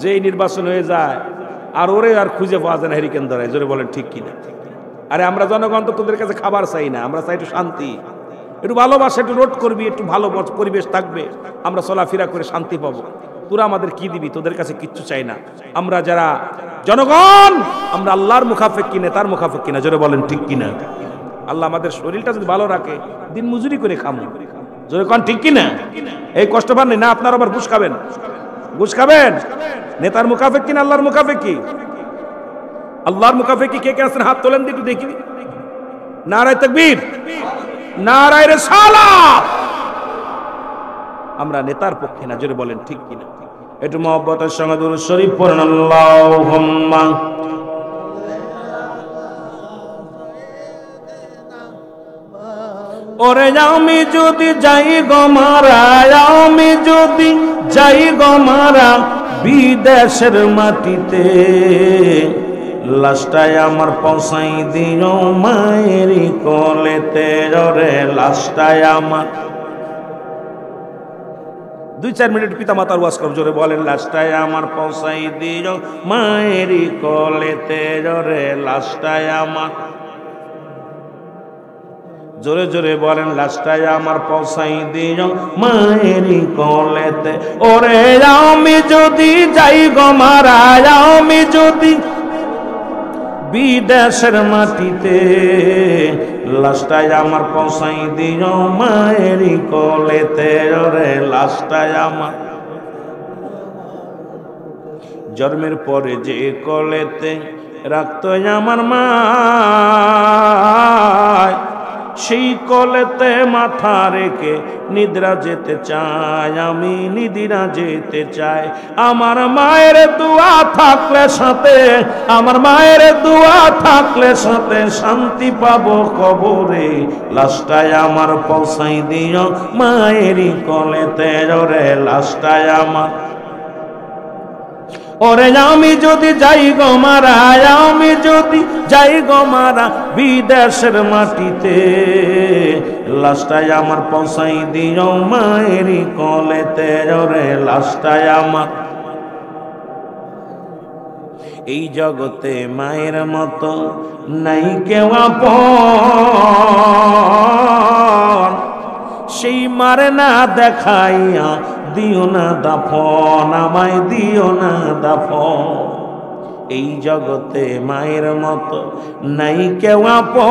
যে এই নির্বাচন হয়ে যায় আর ওরে আর খুঁজে পাওয়া যায় না হেরিকেন ধরায়, জোরে বলেন ঠিক কিনা? আরে আমরা জনগণ তো তোদের কাছে খাবার চাই না, আমরা চাই একটু শান্তি, একটু ভালোবাসা, একটু রোড করবি, একটু ভালো পরিবেশ থাকবে, আমরা চলাফেরা করে শান্তি পাবো। তোরা আমাদের কি দিবি? তোদের কাছে কিচ্ছু চাই না। আমরা যারা জনগণ আমরা আল্লাহর মুখাফেক কিনে তার মুখাফেক কিনা, জোরে বলেন ঠিক কিনা? আল্লাহ আমাদের শরীরটা যদি ভালো রাখে দিন মজুরি করে খামো, জোরে কন ঠিক কিনা? এই কষ্ট পান না আপনার আবার ঘুষ খাবেন, ঘুষ খাবেন। নেতার মুখাফেক কিনা আল্লাহর মুখাফেক কি? আল্লাহর মুখাফেক কি কে কে আছেন হাত তোলেন একটু দেখি। নারায়ে তাকবীর, নারায়ে রিসালাত। আমরা নেতার পক্ষে না, জোরে বলেন ঠিক কিনা? একটু মহব্বতের সঙ্গে দুরূদ শরীফ পড়েন। আল্লাহুম্মা ওরে আমি যদি যাই গো মারা, আমি যদি যাই গো মারা বিদেশের মাটিতে, লাশটাই আমার পৌঁছাই দিও মায়েরই কোলেতে। ওরে লাশটাই আমার, 2-4 মিনিট পিতা মাতার ওয়াজ করব, জোরে বলেন লাশটাই আমার পৌঁছাই দিও মায়েরই কোলেতে। ওরে লাশটাই আমার, জোরে জোরে বলেন লাশটাই আমার পৌঁছাই দিও মায়েরই কোলেতে। ওরে আমি যদি যাই গো মারা, আমি যদি বিদেশের মাটিতে, লাশটাই আমার পৌঁছাই দিও মায়েরই কোলেতে। ওরে লাশটাই আমার, জন্মের পরে যে কোলেতে রাখতো আমার মা, সেই কোলেতে মাথা রেখে নিদ্রা যেতে চাই, আমি নিদ্রা যেতে চাই। আমার মায়ের দোয়া থাকলে সাথে, আমার মায়ের দোয়া থাকলে সাথে শান্তি পাবো কবরে। লাশটাই আমার পৌঁছাই দিও মায়েরই কোলেতে। ওরে লাশটাই আমার, ওরে আমি যদি যাই গো মারা, আমি যদি যাই গো মারা বিদেশের মাটিতে, লাশটাই আমার পৌঁছাই দিও মায়েরই কোলেতে। ওরে লাশটাই আমার, এই জগতে মায়ের মতো নাই কেউ আপন, সেই মারে না দেখাইয়া দিও না দাফন, আমায় দিও না দাফন। এই জগতে মায়ের মতো নাই কেউ আপন,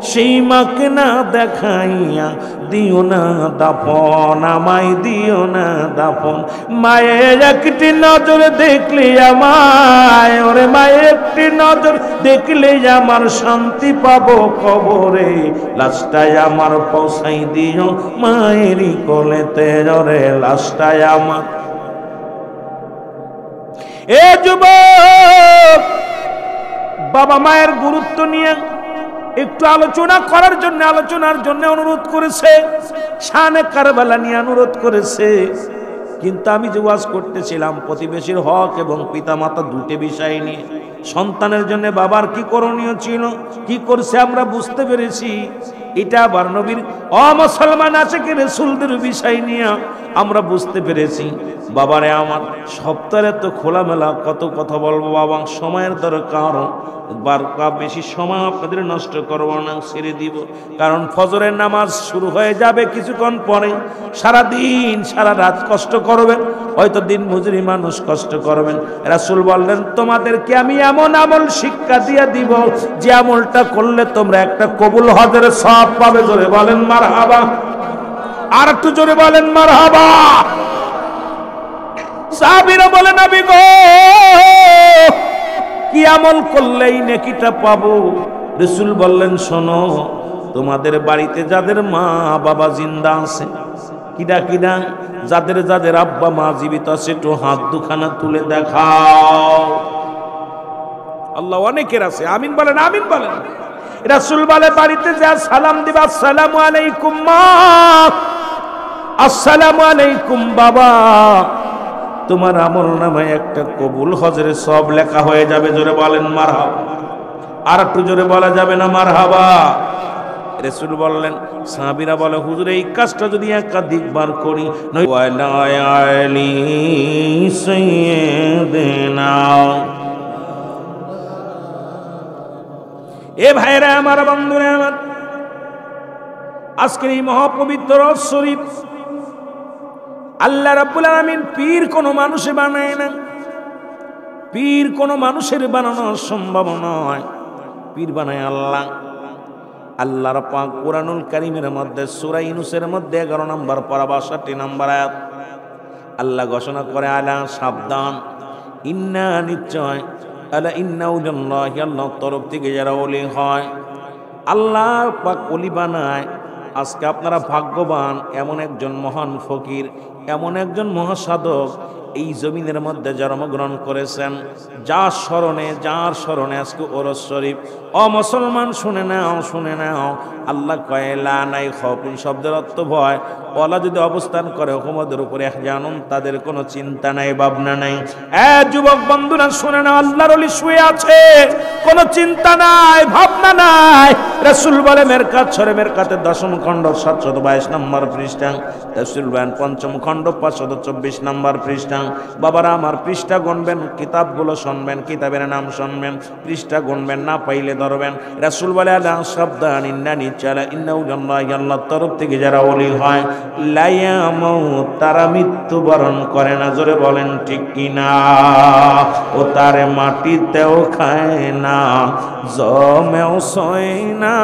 সেই মাকে না দেখাইয়া দিও না দাফন, আমায় দিও না দাফন। মায়ের একটি নজর দেখলে আমায়, ওরে মায়ের একটি নজর দেখলে আমার শান্তি পাবো কবরে। লাশটাই আমার পৌঁছাই দিও মায়েরই কোলেতে। ওরে লাশটাই আমার, এ যুবক বাবা মায়ের গুরুত্ব নিয়ে একটু আলোচনা করার জন্য, আলোচনার জন্য অনুরোধ করেছে, শানে কারবালা নিয়ে অনুরোধ করেছে। কিন্তু আমি যে ওয়াজ করতেছিলাম প্রতিবেশীর হক এবং পিতামাতা দুটো বিষয় নিয়ে, সন্তানের জন্য বাবার কি করণীয় ছিল, কি করছে আমরা বুঝতে পেরেছি। এটা আবার নবীর অমুসলমান আছে কি রাসূলদের বিষয় নিয়ে আমরা বুঝতে পেরেছি। বাবারে আমার সপ্তাহে তো খোলামেলা কত কথা বলবো বাবা, সময়ের দরকার, বেশি সময় আপনাদের নষ্ট করবো না, ছেড়ে দিব। কারণ ফজরের নামাজ শুরু হয়ে যাবে কিছুক্ষণ পরে। সারাদিন সারা রাত কষ্ট করবেন, হয়তো দিন মজুরি মানুষ কষ্ট করবেন। রাসূল বললেন তোমাদেরকে আমি এমন আমল শিক্ষা দিয়ে দিব যে আমলটা করলে তোমরা একটা কবুল হজের সওয়াব পাবে। জোরে বলেন মারহাবা, আর একটু জোরে বলেন মারহাবা। সাহাবীরা বলেন নবী গো কি আমল করলেই নেকিটা পাবো? রাসূল বললেন শোনো, তোমাদের বাড়িতে যাদের মা বাবা জিন্দা আছে, কিডা কিডা, যাদের যাদের আব্বা মা জীবিত আছে একটু হাত দুখানা তুলে দেখাও। আল্লাহ অনেকের আছে, আমিন বলেন, আমিন বলেন। রাসূল বলে বাড়িতে যা সালাম দিবা, আসসালামু আলাইকুম মা, আসসালামু আলাইকুম বাবা, তোমার আমল নামায় একটা কবুল হজের সব লেখা হয়ে যাবে। জোরে বলেন মারহাবা, আর একটু জোরে বলা যাবে না মারহাবা? রাসূল বললেন, সাহাবীরা বলে হুজুর এই কাজটা যদি একাধিকবার করি, এ ভাইরা আমার, বন্ধুরা আমার, আজকের এই মহাপবিত্র শরীফ আল্লাহ রাব্বুল আলামিন পীর কোন মানুষে বানায় না, পীর কোন মানুষের বানানো সম্ভব নয়, পীর বানায় আল্লাহ। আল্লাহর পাক কুরআনুল কারীমের মধ্যে সূরা ইউনূসের মধ্যে 11 নম্বর পারা 62 নম্বর আয়াত আল্লাহ ঘোষণা করে, আলা সাবধান, ইন্না নিশ্চয়, আলা ইন্না উল্লাহি, আল্লাহর তরফ থেকে যারা ওলি হয়, আল্লাহ পাক ওলি বানায়। আজকে আপনারা ভাগ্যবান, এমন একজন মহান ফকির, এমন একজন মহাসাধক এই জমিনের মধ্যে জন্মগ্রহণ করেছেন, যার স্মরণে আজকে ওরস শরীফ। ও মুসলমান শুনে নাও, শুনে নাও, আল্লাহ কয় লা নাই খাউফুন শব্দের অর্থ ভয়, ওলা যদি অবস্থান করে হুকুমদের উপরে জানুন, তাদের কোনো চিন্তা নাই, ভাবনা নাই। যুবক বন্ধুরা শুনে নাও, আল্লাহর ওলি শুয়ে আছে, কোনো চিন্তা নাই, ভাবনা নাই। রাসূল বলে মেরকাত সরে মেরকাতের 10ম খণ্ড 722 নম্বর পৃষ্ঠা, তাফসীরুল বায়ান 5ম খণ্ড 524 নম্বর পৃষ্ঠা। বাবারা আমার, পৃষ্ঠা গুনবেন, কিতাবগুলো শুনবেন, কিতাবের নাম শুনবেন, পৃষ্ঠা গুনবেন, না পাইলে ধরবেন। রাসূল বলে আলা সাবধান, ইন্নানি চালা ইন্নাহু জান্নাহ, আল্লাহর তরফ থেকে যারা ওলি হয় লা ইয়ামুত, তারা মৃত্যুবরণ করে না। জোরে বলেন ঠিক কিনা? ও তারে মাটিতেও খায় না, জমেও সয় না,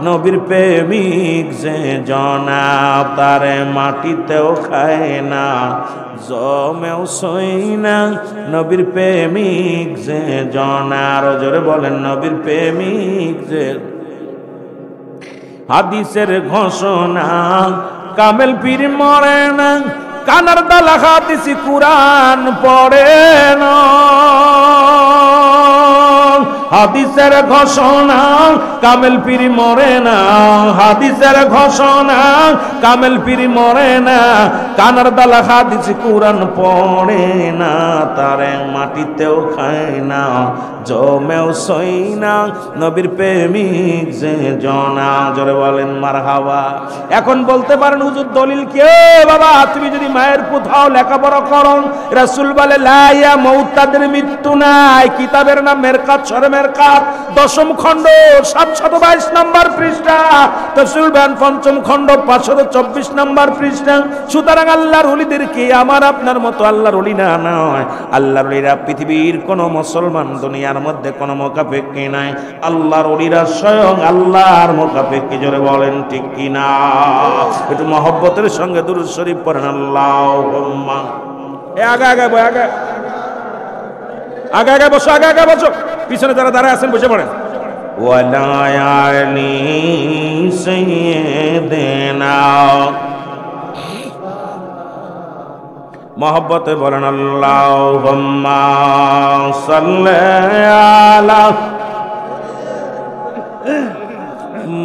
নবীর প্রেমিক যে জনাব, তারে মাটিতেও খায় না, জমেও সই না, নবীর প্রেমিক যে জনার। জোরে বলেন নবীর প্রেমিক যে। হাদিসের ঘোষণা, কামেল পীর মরে না, কানার দালা হাদিসি কুরআন পড়ে না। হাদিসের ঘোষণা, কামেল পীর মরে না, হাদিসের ঘোষণা, কামেল পীর মরে না, কানার দালা হাদিস কুরআন পড়ে না, তারে মাটিতেও খায় না, জমেও সই না, নবীর প্রেমিক যে জনা। জোরে বলেন মারহাবা। এখন বলতে পারেন হুজুর দলিল কে? বাবা তুমি যদি মায়ের কোথাও লেখাপড়া করো, রাসূল বলে লা ইয়ামুত, তাদের মৃত্যু নাই। কিতাবের নাম মেরকাত সরে মেরকাত, 10ম খণ্ড 722 নম্বর পৃষ্ঠা, তাফসীরুল বায়ান 5ম খণ্ড 524 নম্বর পৃষ্ঠা। সুতরাং আল্লাহর ওলিদেরকে আমার আপনার মতো আল্লাহর ওলি না নয়, আল্লাহর ওলিরা পৃথিবীর কোন মুসলমান দুনিয়ার মধ্যে কোন মুখাপেক্ষী নাই, আল্লাহর ওলিরা স্বয়ং আল্লাহর মুখাপেক্ষী। জোরে বলেন ঠিক কিনা? একটু মহব্বতের সঙ্গে দুরূদ শরীফ পড়েন। আল্লাহুম্মা, আগে আগে আগে আগে আগে বসো, আগে আগে বসো, পিছনে যারা দাঁড়ায় আছেন বসে পড়েন। ওয়ালা আলি সাইয়্যিদিনা, মহব্বতে বলেন আল্লাহুম্মা সাল্লি আলা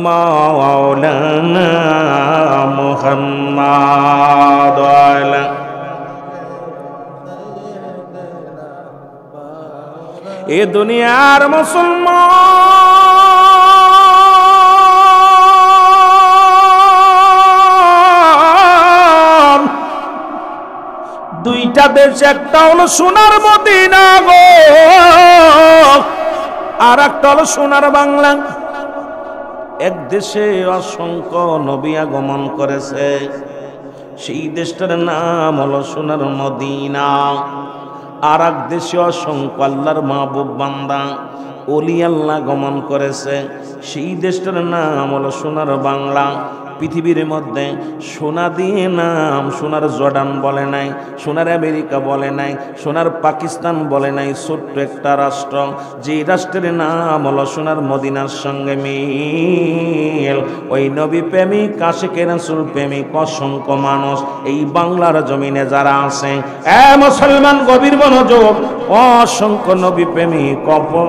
মাওলানা মুহাম্মাদ ওয়া আলা এ দুনিয়ার মুসলমান দুইটা দেশ, একটা হলো সোনার মদিনা গো, আর একটা হলো সোনার বাংলা। এক দেশে অসংখ্য নবী আগমন করেছে, সেই দেশটার নাম হলো সোনার মদিনা। আর এক দেশে অসংখ্য আল্লাহর মাহবুব বান্দা ওলি আল্লাহ আগমন করেছে, সেই দেশটার নাম হলো সোনার বাংলা। পৃথিবীর মধ্যে সোনা দিয়ে নাম সোনার জর্ডান বলে নাই, সোনার আমেরিকা বলে নাই, সোনার পাকিস্তান বলে নাই, ছোট্ট একটা রাষ্ট্র, যে রাষ্ট্রের নাম হলো সোনার মদিনার সঙ্গে মিল। ওই নবী প্রেমিক আশিকে রাসূল প্রেমিক অসংখ্য মানুষ এই বাংলার জমিনে যারা আছে, মুসলমান গভীর মনোযোগ, অসংখ্য নবী প্রেমিক,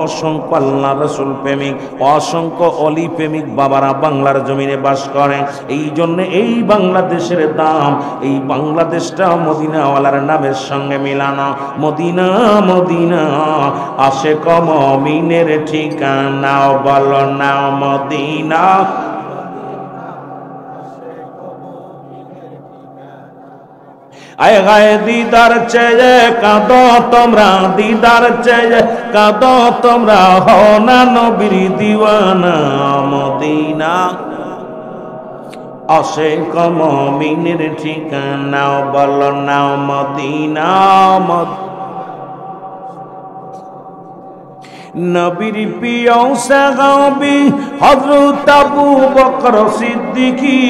অসংখ্য আল্লাহ রাসূল প্রেমিক, অসংখ্য অলি প্রেমিক বাবারা বাংলার জমিনে বাস করে। এই জন্য এই বাংলাদেশের দাম, এই বাংলাদেশটা মদিনাওয়ালার নামের সঙ্গে মিলানো। মদিনা মদিনা আশিক মুমিনের ঠিকানা, বলো না মদিনা। আয় গায়ে দিদার চেয়ে কাঁদো তোমরা, দিদার চেয়ে কাঁদো তোমরা, হও না নবীর দিওয়ানা। মদিনা আশিক মুমিনের ঠিকানা, বলো না মদিনা। নবীর প্রিয় সাহাবী হযরত আবু বকর সিদ্দিকী,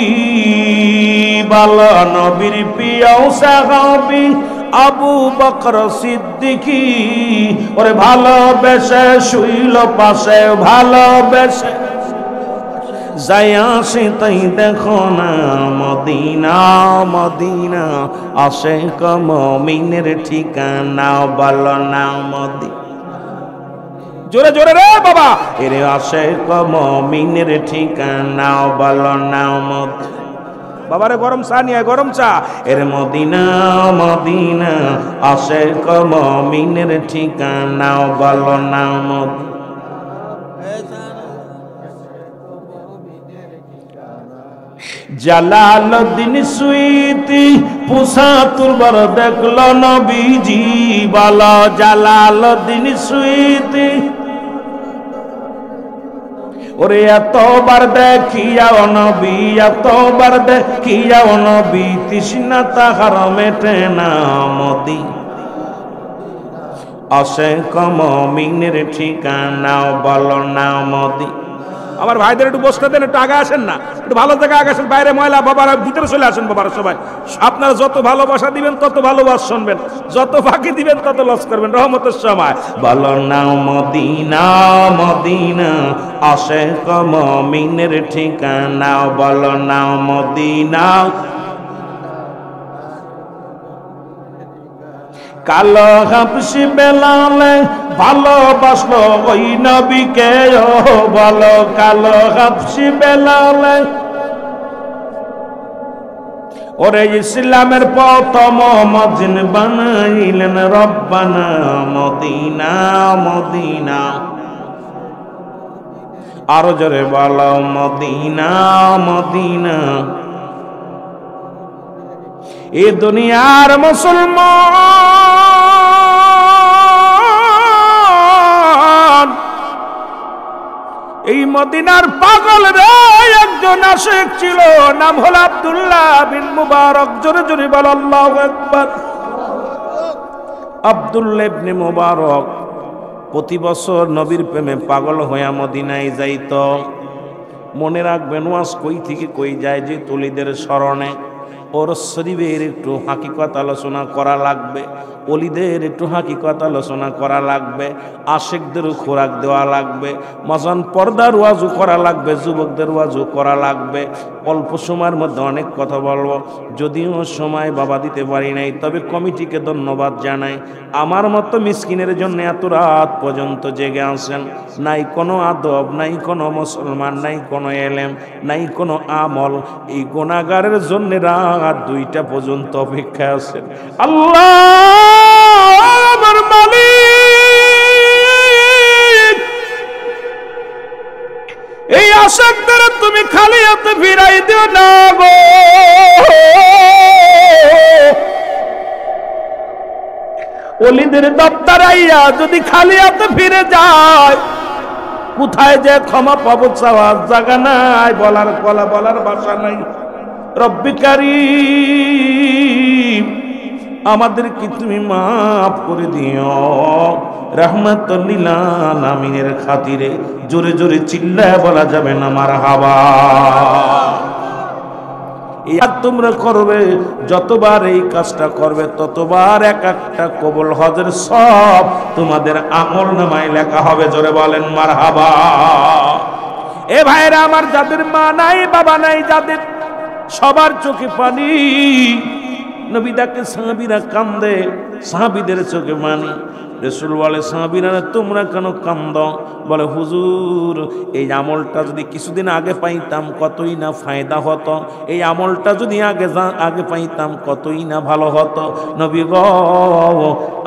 বলো নবীর প্রিয় সাহাবী আবু বকর সিদ্দিকী, ওরে ভালোবেসে শুইল পাশে, ভালোবেসে যাইয়াছে তাই দেখো না মদিনা। মদিনা আশিক মুমিনের ঠিকানা, বলো না মদিনা। জোরে জোরে রে বাবা, এরে আশিক মুমিনের ঠিকানা, বলো না মদিনা। বাবারে গরম চা নিয়ে, গরম চা। এর মদিনা মদিনা আশিক মুমিনের ঠিকানা, বলো না মদিনা। জালালউদ্দিন সুইতি পুষা তুরবার দেখলো নবীজি, বলো জালালউদ্দিন সুইতি, ওরে এতবার দেখিয়াও নবী, এতবার দেখিয়াও নবী, তৃষ্ণা তাহার মেটে না মদিনা। আশিক মুমিনের ঠিকানা, বলো না মদিনা। আমার ভাইদের একটু বসতে দেন, একটু আগে আসেন না, একটু ভালো জায়গায় আগে আসেন। বাইরে ময়লা, বাবারা ভিতরে চলে আসেন। বাবারা সবাই, আপনারা যত ভালোবাসা দিবেন তত ভালোবাস শুনবেন, যত ফাঁকি দিবেন তত লস করবেন রহমতের সময়। বলো না মদিনা মদিনা আশিক মুমিনের ঠিকানা, বলো না মদিনা। কালো হাবশি বেলালে ভালোবাসলো ওই নবীকে, বলো কালো হাবশি বেলালে, ওরে ইসলামের প্রথম মুয়াজ্জিন বানাইলেন রব্বানা মদিনা মদিনা। আরো জোরে বলো মদিনা মদিনা। এ দুনিয়ার মুসলমান এই মদিনার পাগল রে একজন আশিক ছিল, নাম হলো আব্দুল্লাহ বিন মুবারক। জোরে জোরে বলো আল্লাহু আকবার। আব্দুল্লাহ ইবনে মুবারক প্রতি বছর নবীর প্রেমে পাগল হইয়া মদিনায় যাইত। মনে রাখবেন ওয়াজ কই থেকে কই যায়, যে তলিদের স্মরণে ওর শরীফের একটু হাকিকত আলোচনা করা লাগবে, অলিদের একটু হাকিকত আলোচনা করা লাগবে, আশিকদের খোরাক দেওয়া লাগবে, মাজান পর্দার ওয়াজও করা লাগবে, যুবকদের ওয়াজও করা লাগবে। অল্প সময়ের মধ্যে অনেক কথা বলবো, যদিও সময় বাবা দিতে পারি নাই, তবে কমিটিকে ধন্যবাদ জানাই। আমার মতো মিসকিনের জন্য এত রাত পর্যন্ত জেগে আসেন। নাই কোনো আদব, নাই কোনো মুসলমান, নাই কোনো এলেম, নাই কোনো আমল, এই গুনাহগারের জন্য রাত 2টা পর্যন্ত অপেক্ষা আছেন। আল্লাহ আমার মালিক, আশিকদের তুমি খালি হাতে ফিরাই দিও না গো। ওলিদের দপ্তরাইয়া যদি খালি হাতে ফিরে যায়, কোথায় যে ক্ষমা পাবো চাওয়ার জায়গা নাই, বলার ভাষা নাই। রব্বি কারীম আমাদের কি তুমি মাফ করে দিও রাহমাতুল লিল আলামিনের খাতিরে। জোরে জোরে চিল্লায় বলা যাবে না মারহাবা। আর তোমরা করবে, যতবার এই কাজটা করবে ততবার এক একটা কবুল হজের সব তোমাদের আমল নামায় লেখা হবে। জোরে বলেন মারহাবা। এ ভাইরা আমার, যাদের মা নাই বাবা নাই, যাদের সবার চোখে পানি, নবী ডাকে সাহাবীরা কান্দে, সাহাবীদের চোখে পানি। রাসূল বলে সাহাবীরা তোমরা কেন কান্দ? বলে হুজুর এই আমলটা যদি কিছুদিন আগে পাইতাম কতই না ফায়দা হতো, এই আমলটা যদি আগে পাইতাম কতই না ভালো হতো। নবী গো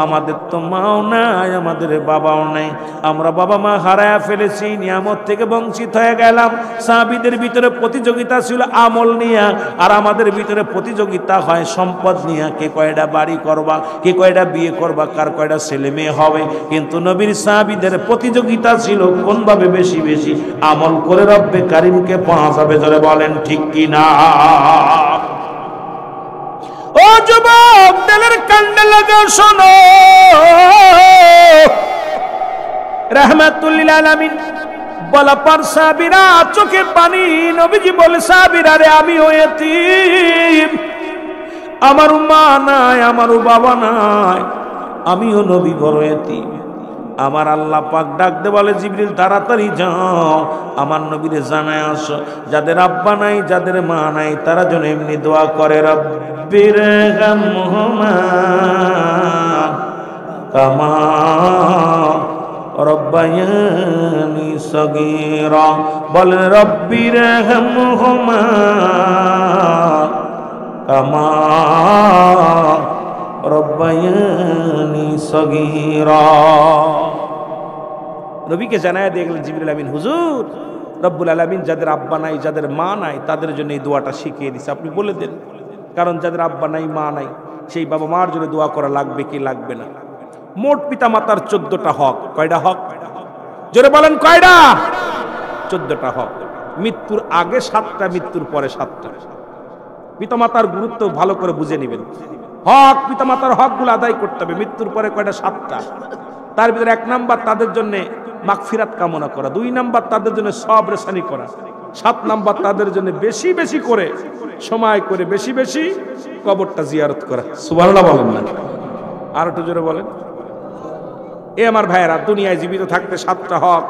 আমাদের তো মাও নাই, আমাদের বাবাও নাই, আমরা বাবা মা হারায়া ফেলেছি, নিয়ামত থেকে বঞ্চিত হয়ে গেলাম। সাহাবীদের ভিতরে প্রতিযোগিতা ছিল আমল নিয়ে, আর আমাদের ভিতরে প্রতিযোগিতা হয় সম্পদ নিয়ে। কে কয়টা বাড়ি করবা, কে কয়টা বিয়ে করবা, কার কয়টা ছেলে মেয়ে হবে। কিন্তু নবীর সাহাবীদের প্রতিযোগিতা ছিল কোনভাবে বেশি বেশি আমল করে রব্বে কারিমকে পাওয়া যাবে। জোরে বলেন ঠিক কি না? ও যুবক দিলের কান্দে লাগা শোনো, রাহমাতুল লিল আলামিন বলা পার সাহাবীরা চোখে পানি। নবীজি বলে সাহাবীরা রে আমিও এতিম, আমার মা নাই, আমারও বাবা নাই, আমিও নবী বড় এতিম। আমার আল্লাহ পাক ডাকতে বলে জিবরিল তাড়াতাড়ি যাও আমার নবীরে জানায় আসো, যাদের আব্বা নাই যাদের মা নাই তারা যেন এমনি দোয়া করে রব্বিরহামহুমা কামা রব্বায়ানি সগীরা। বলেন রব্বিরহামহুমা কামা রব্বায়ানি সগীরা। নবীকে জানায় দিয়ে গেলেন জিবরিল আমিন হুজুর রব্বুল আলামিন যাদের আব্বা নাই যাদের মা নাই তাদের জন্য এই দোয়াটা শিখিয়ে দিছে, আপনি বলে দেন। কারণ যাদের আব্বা নাই মা নাই সেই বাবা মার জন্য দোয়া করা লাগবে কি লাগবে না? মোট পিতা মাতার 14টা হক। কয়টা হক? জোরে বলেন কয়টা? 14টা হক। মৃত্যুর আগে 7টা, মৃত্যুর পরে 7টা। পিতামাতার গুরুত্ব ভালো করে বুঝে নেবেন। হক, পিতামাতার হকগুলো আদায় করতে হবে। মৃত্যুর পরে কয়টা? 7টা। তার ভিতরে 1 নাম্বার তাদের জন্য মাগফিরাত কামনা করা, 2 নাম্বার তাদের জন্য সবর সানি করা, 7 নাম্বার তাদের জন্য বেশি বেশি করে সময় করে বেশি বেশি কবরটা জিয়ারত করা। সুবহানাল্লাহ বলেন না? আর একটু জোরে বলেন। এ আমার ভাইয়েরা, দুনিয়ায় জীবিত থাকতে 7টা হক,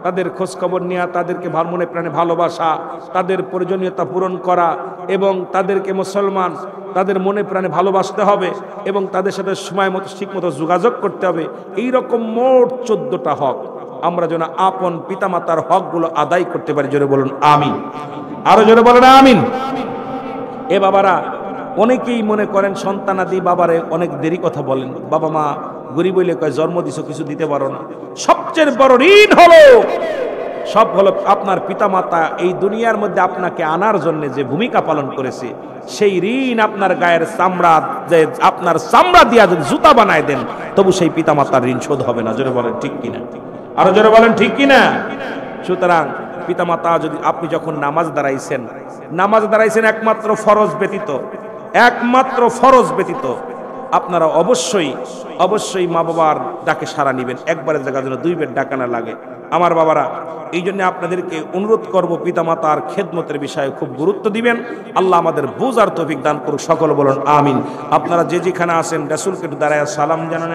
তাদের খোঁজ খবর নেওয়া, তাদেরকে মনে প্রাণে ভালোবাসা, তাদের প্রয়োজনীয়তা পূরণ করা এবং তাদেরকে মুসলমান তাদের মনে প্রাণে ভালোবাসতে হবে এবং তাদের সাথে সময় মতো ঠিক মতো যোগাযোগ করতে হবে। এই রকম মোট 14টা হক আমরা যেন আপন পিতামাতার হকগুলো আদায় করতে পারি। জোরে বলুন আমিন। আরো জোরে বলেন আমিন। এ বাবারা অনেকেই মনে করেন সন্তানাদি বাবারে অনেক দেরি কথা বলেন। বাবা মা গরিব হইলে কয় জন্ম দিছো কিছু দিতে পারো না। সবচেয়ে বড় ঋণ হলো আপনার পিতামাতা এই দুনিয়ার মধ্যে আপনাকে আনার জন্য যে ভূমিকা পালন করেছে, সেই ঋণ আপনার গায়ের চামড়া, যে আপনার চামড়া দিয়া যদি জুতা বানায় দেন তবু সেই পিতামাতার ঋণ শোধ হবে না। জোরে বলেন ঠিক কিনা? আরো জোরে বলেন ঠিক কিনা? সুতরাং পিতামাতা যদি আপনি যখন নামাজ দাঁড়াইছেন একমাত্র ফরজ ব্যতীত আপনারা অবশ্যই মা বাবার ডাকে সাড়া নিবেন। একবারের জায়গা যেন 2 বার ডাকা না লাগে। আমার বাবারা, এই জন্য আপনাদেরকে অনুরোধ করব পিতামাতার খেদমতের বিষয়ে খুব গুরুত্ব দিবেন। আল্লাহ আমাদের বুঝার তৌফিক দান করুক। সকল বলুন আমিন। আপনারা যে যেখানে আছেন রাসূলকে দাঁড়ায় সালাম জানান।